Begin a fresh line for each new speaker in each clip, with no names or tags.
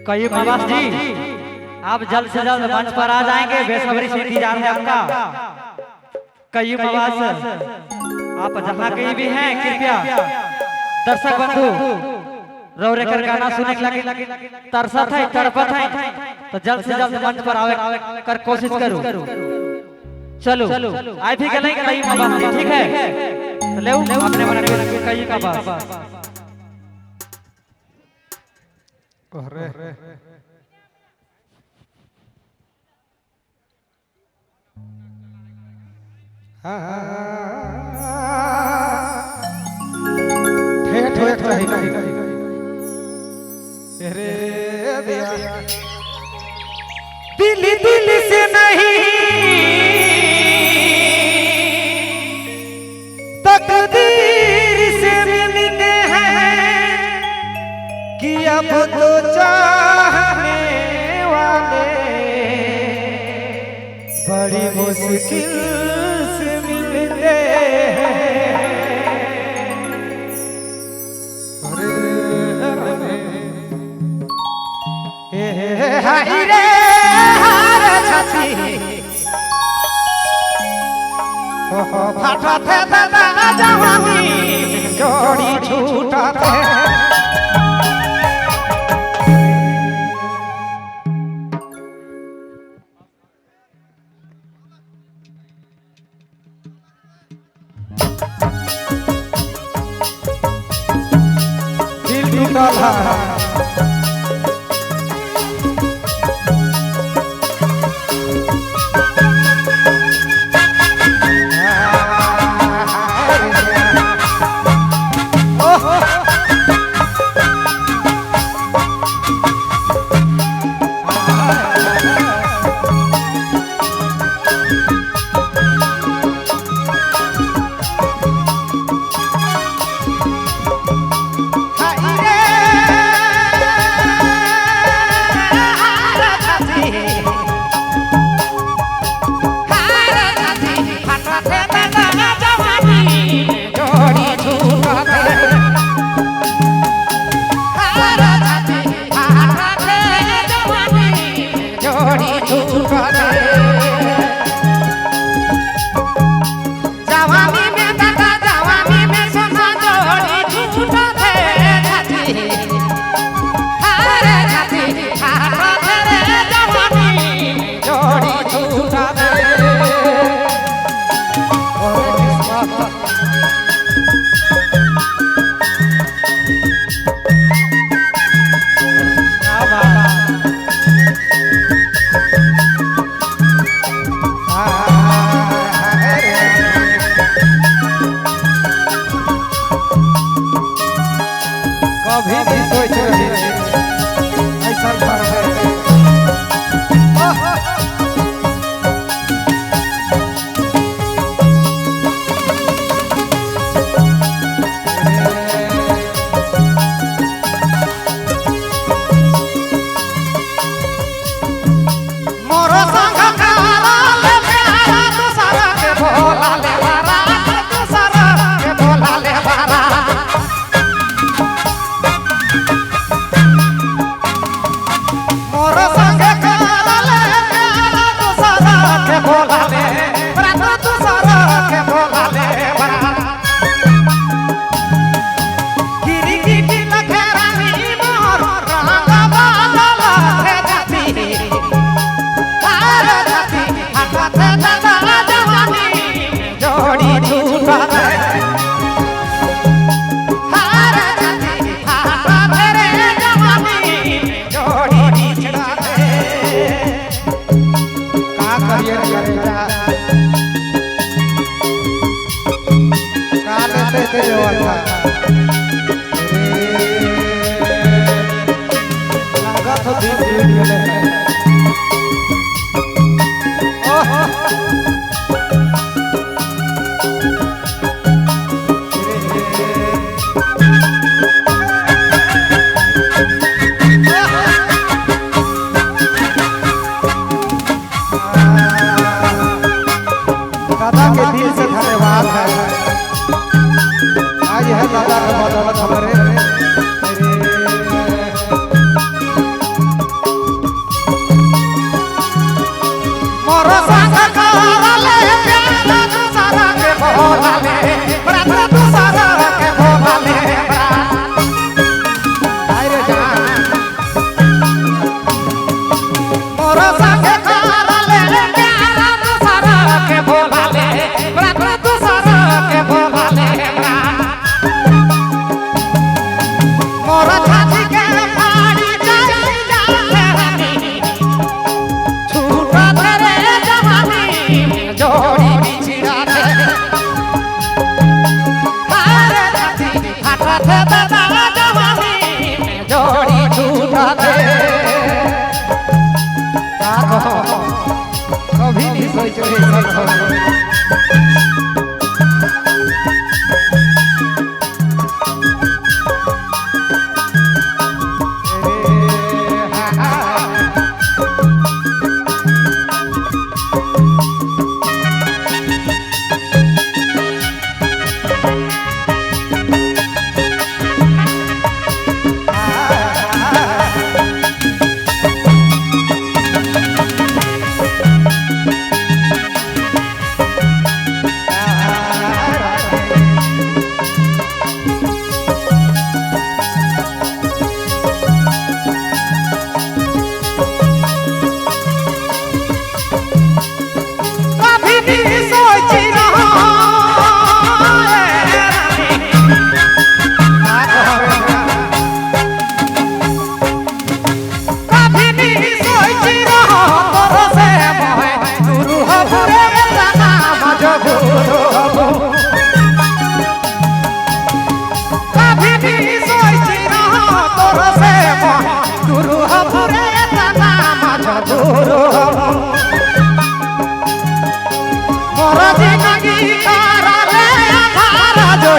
कई प्रवास जी आप जल्द से जल्द मंच पर आ जाएंगे, बेसब्री से इंतजार है आपका। कई प्रवास आप जहाँ कहीं भी हैं कृपया दर्शक बंधु रौरे कर गाना सुने लगे तरसत है तड़पत है तो जल्द से जल्द मंच पर आवे कर कोशिश करूं। चलो आई भी गले कई प्रवास जी ठीक है ले अपने बना के कई का बात
दिल दिल से नहीं तकदीर से मिलते हैं कि अब तो चाहने वाले बड़ी मुश्किल से मिलते हैं। हाय रे हार छाती फाटा थे दादा जवानी जोड़ी छूटा थे। दिल टूटल है दादा के दिल से धन्यवाद है। आज है दादा का बदौलत हमारे
जोड़ी बिछड़ा थे हारे छाती फाटा थे दादा जवानी में जोड़ी टूटा थे
का कहो कभी नहीं सोचो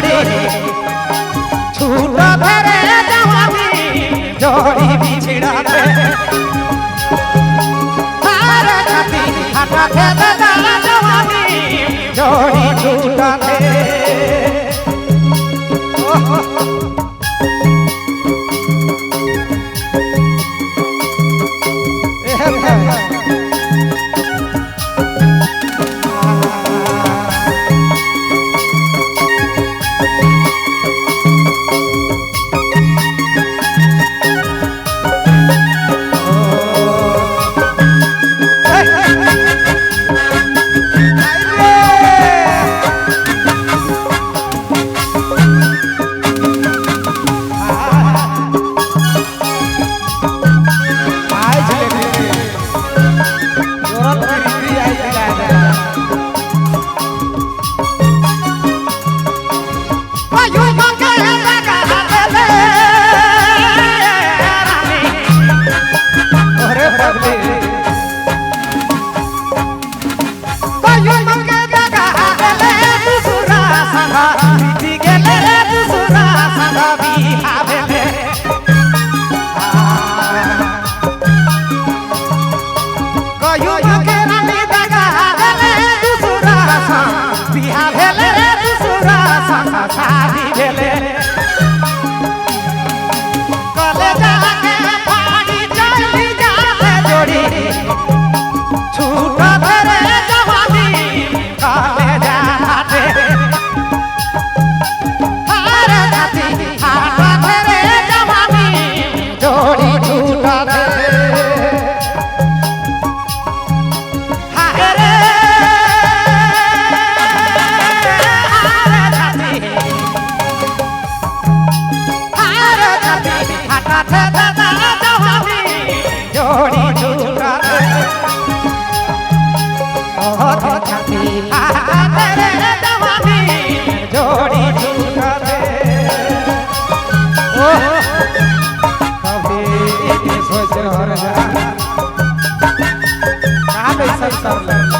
रे
छूटा फेरे जवानी जोड़ी बिछड़ा थे हारे छाती फाटा थे दादा जवानी जोड़ी टूटा थे
कहाँ पे सब